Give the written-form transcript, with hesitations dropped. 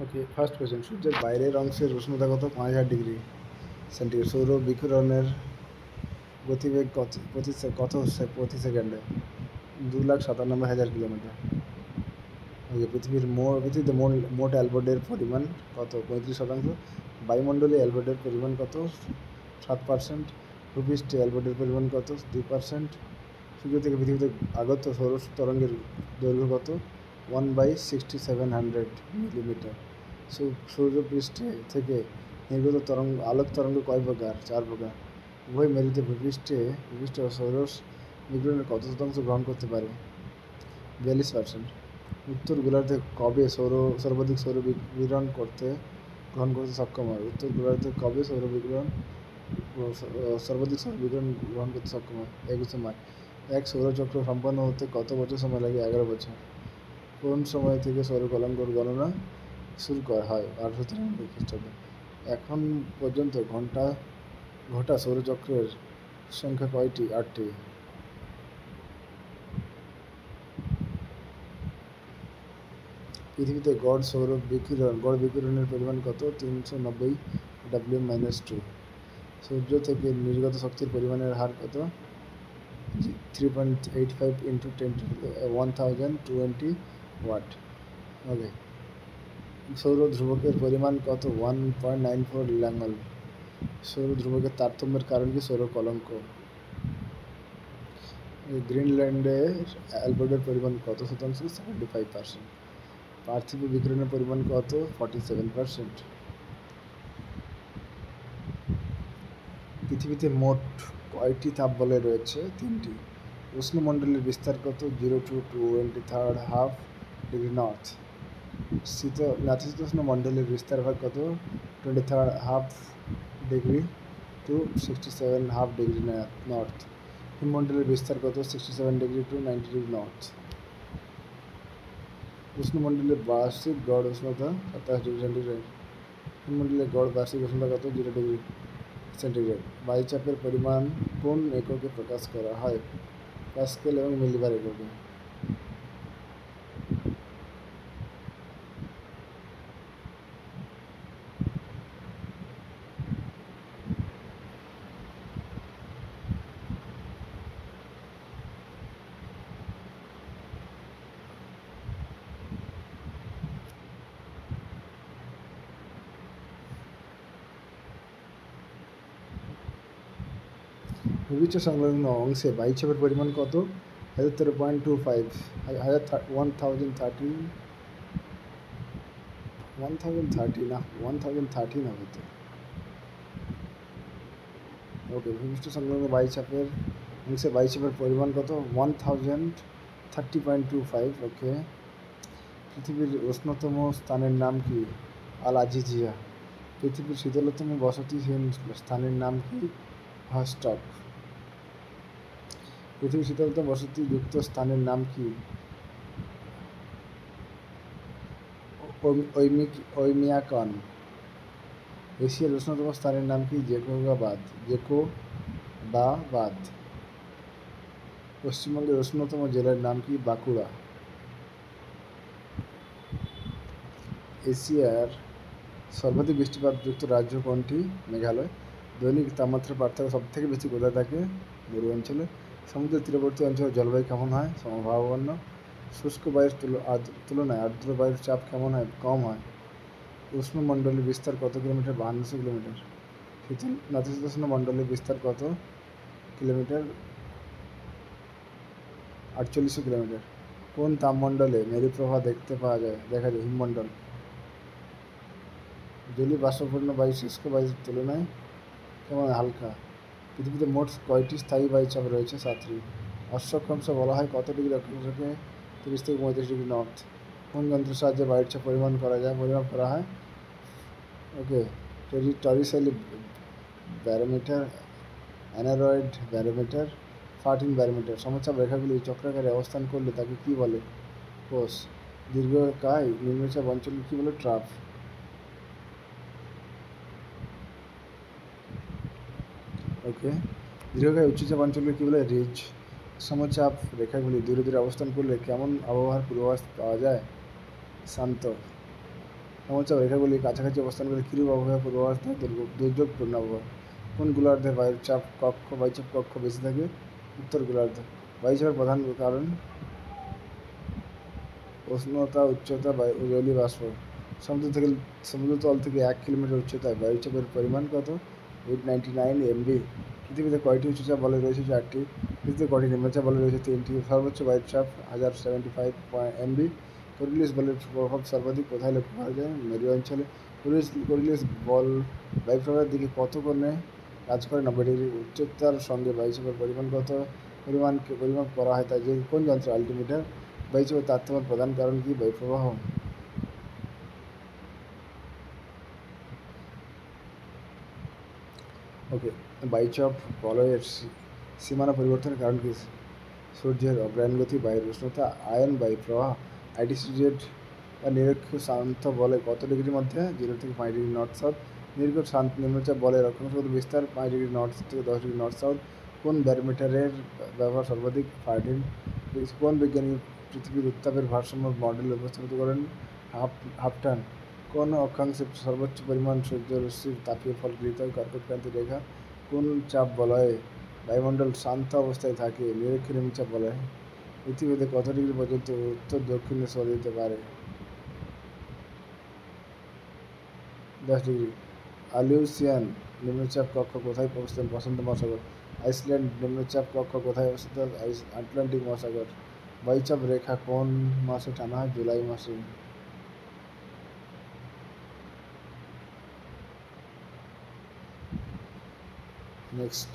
ওকে, first question, সূর্যের বাইরের অংশের উষ্ণতা কত? 5000 ডিগ্রি সেন্টিগ্রেড। সৌর বিকিরণের গতিবেগ প্রতি সেকেন্ডে? 2,97,000 কিলোমিটার। ওকে, পৃথিবীতে মোট অ্যালবেডোর পরিমাণ কত? 35%। বায়ুমণ্ডলীয় অ্যালবেডোর পরিমাণ কত? 7%। ভূপৃষ্ঠে অ্যালবেডোর পরিমাণ কত? 2%। সূর্য থেকে পৃথিবীতে আগত সৌর তরঙ্গের দৈর্ঘ্য কত? 1/6700 মিলিমিটার। সূর্যপৃষ্ঠে থেকে নির্গত আলোক তরঙ্গ কয় প্রকার? 4 প্রকার। উভয় মেরুতে ভূপৃষ্ঠ সৌর বিকিরণের কত শতাংশ গ্রহণ করতে পারে? 42%। উত্তর গোলার্ধে কবে সর্বাধিক সৌর বিকিরণ গ্রহণ করতে সক্ষম হয়? উত্তর গোলার্ধে কবে সর্বাধিক সৌর বিকিরণ গ্রহণ করতে সক্ষম হয়? 21 মার্চ। এক সৌরচক্র সম্পন্ন হতে কত বছর সময় লাগে? 11 বছর। কোন সময় থেকে সৌর কলঙ্কর গণনা শুরু হয়? 1893 খ্রিস্টাব্দে। এখন পর্যন্ত ঘটা সৌরচক্রের সংখ্যা কয়টি? 8টি। পৃথিবীতে গড় বিকিরণের পরিমাণ কত? 390 W-2। সূর্য থেকে নির্গত শক্তির পরিমাণের হার কত? 3.85 ইন্টু 1020 ওয়াট। ওকে, সৌর ধ্রুবকের পরিমাণ কত? 1.94 ল্যাঙ্গল। সৌর ধ্রুবকের তারতম্যের কারণ কি? সৌর কলঙ্ক। গ্রিনল্যান্ডের অ্যালবেডোর পরিমাণ কত শতাংশ? 75%। পার্থিব বিকিরণের পরিমাণ কত? 47%। পৃথিবীতে মোট কয়টি তাপবলয় রয়েছে? 3টি। উষ্ণমণ্ডলের বিস্তার কত? 0 to 23.5 ডিগ্রি নর্থ। নাতিশীতোষ্ণ মণ্ডলের বিস্তার ভাগ কত? 23.5 ডিগ্রি টু 67.5 ডিগ্রি নর্থ। হিমমণ্ডলের বিস্তার কত? 67 ডিগ্রি টু 90 ডিগ্রি নর্থ। উষ্ণমণ্ডলের বার্ষিক গড় উষ্ণতা 27 ডিগ্রি সেন্টিগ্রেড। হিমমণ্ডলের গড় বার্ষিক উষ্ণতা কত? 0 ডিগ্রি সেন্টিগ্রেড। বায়ুচাপের পরিমাণ কোন এককে প্রকাশ করা হয়? প্যাসকেল এবং মিলিবার এককে। ভূপৃষ্ঠ সংলগ্ন অংশে বায়ুচাপের পরিমাণ কত? 1013.25 1013 হবে তো। ওকে, ভূপৃষ্ঠ সংলগ্ন অংশে বায়ুচাপের পরিমাণ কত? 1030.25। ওকে, পৃথিবীর উষ্ণতম স্থানের নাম কি? আল আজিজিয়া। পৃথিবীর শীতলতম বসতিহীন স্থানের নাম কি? ভস্টক। পৃথিবীর শীতলতম বসতিযুক্ত স্থানের নাম কি? ওইমিয়াকন। এশিয়ার উষ্ণতম স্থানের নাম কি? জেকোবাবাদ। পশ্চিমবঙ্গের উষ্ণতম জেলার নাম কি? বাঁকুড়া। এশিয়ার সর্বাধিক বৃষ্টিপাতযুক্ত রাজ্য কোনটি? মেঘালয়। দৈনিক তাপমাত্রার পার্থক্য সবথেকে বেশি কোথায় থাকে? মরু অঞ্চলে। সমুদ্রের তীরবর্তী অঞ্চলে জলবায়ু কেমন হয়? সমভাবাপন্ন। শুষ্ক বায়ুর তুলনায় আর্দ্র বায়ুর চাপ কেমন হয়? কম হয়। উষ্ণমণ্ডলের বিস্তার কত কিলোমিটার? 5200 কিলোমিটার। নাতিশীতোষ্ণ মণ্ডলের বিস্তার কত কিলোমিটার? 4800 কিলোমিটার। কোন তাপমণ্ডলে মেরুপ্রবাহ দেখা যায়? হিমমণ্ডল। জলীয় বাষ্পপূর্ণ বায়ু শুষ্ক বায়ুর তুলনায় কেমন? হালকা। পৃথিবীতে মোট কয়টি স্থায়ী বায়ুচাপ রয়েছে? 7টি। অক্ষাংশ বলা হয় কত ডিগ্রি অক্ষাংশকে? 30 থেকে 35 ডিগ্রি নর্থ। কোন যন্ত্রের সাহায্যে বায়ুর চাপ পরিমাপ করা হয়? ওকে, টরিসেলি ব্যারোমিটার, অ্যানারয়েড ব্যারোমিটার, ফার্টিন ব্যারোমিটার। সমচাপ রেখাগুলি চক্রাকারে অবস্থান করলে তাকে কি বলে? কোষ। দীর্ঘকায় নিম্নচাপ অঞ্চলকে কি বলে? ট্রাপ। ওকে, দীর্ঘকায় উচ্চচাপ অঞ্চলকে কি বলে? রিজ। সমচাপ রেখাগুলি দূরে দূরে অবস্থান করলে কেমন আবহাওয়ার পূর্বাভাস পাওয়া যায়? শান্ত। লঘুচাপ রেখাগুলি কাছাকাছি অবস্থান করে কিরূপ আবহাওয়া পূর্বাভাস দেয়? দুর্যোগপূর্ণ আবহাওয়া। কোন গোলার্ধে বায়ুর চাপ কক্ষ বায়ুচাপ কক্ষ বেশি থাকে? উত্তর গোলার্ধে। বায়ুচাপের প্রধান কারণ উষ্ণতা, উচ্চতা, জলীয় বাষ্প। সমুদ্র থেকে সমুদ্রতল থেকে 1 কিলোমিটার উচ্চতায় বায়ুচাপের পরিমাণ কত? 899 MB। পৃথিবীতে কয়টি উচ্চচাপ বলয় রয়েছে? 4টি। পৃথিবীতে কয়টি নিম্নচাপ বলয় রয়েছে? 3টি। সর্বোচ্চ বায়ুচাপ 1075 MB। করিওলিস বলের প্রভাব সর্বাধিক কোথায় লক্ষ্য করা যায়? মেরু অঞ্চলে। করিওলিস বল বায়ুপ্রবাহের দিকে কত কোণে কাজ করে? 90 ডিগ্রি। উচ্চতার সঙ্গে বায়ুচাপের পরিমাণ কত পরিমাণকে পরিমাপ করা হয় তা যে কোন যন্ত্র? আল্টিমিটার। বায়ুচাপের তারতম্যের প্রধান কারণ কি? বায়ুপ্রবাহ। ওকে, বায়ুচাপ বলয়ের সীমানা পরিবর্তনের কারণ কি? সূর্যের অগ্রায়ণ গতি, বায়ুর উষ্ণতা, আয়ন বায়ু প্রবাহ। আইটিসিজেড বা নিরক্ষ শান্ত বলে কত ডিগ্রির মধ্যে? 0 থেকে 5 ডিগ্রি নর্থ সাউথ। নিরক্ষ শান্ত নিম্নচাপ বলে রক্ষণাত্মক বিস্তার 5 ডিগ্রি নর্থ থেকে 10 ডিগ্রি নর্থ সাউথ। কোন ব্যারোমিটারের ব্যবহার সর্বাধিক? ফার্ডিন। কোন বিজ্ঞানী পৃথিবীর উত্তাপের ভারসাম্য মডেল উপস্থাপিত করেন? হাফটান। কোন অক্ষাংশে সর্বোচ্চ পরিমাণ সূর্যরশ্মির তাপীয় ফল গৃহীত হয়? কর্কটক্রান্তি রেখা। কোন চাপ বলয়ে বায়ুমণ্ডল শান্ত অবস্থায় থাকে? নিরক্ষীয় নিম্নচাপ বলয়। পৃথিবীতে কত ডিগ্রি পর্যন্ত উত্তর দক্ষিণে সরে যেতে পারে? 10 ডিগ্রি। আলিউসিয়ান নিম্নচাপ কক্ষ কোথায় অবস্থিত? প্রশান্ত মহাসাগর। আইসল্যান্ড নিম্নচাপ কক্ষ কোথায় অবস্থিত? আটলান্টিক মহাসাগর। বায়ুচাপ রেখা কোন মাসে টানা হয়? জুলাই মাসে। নেক্সট।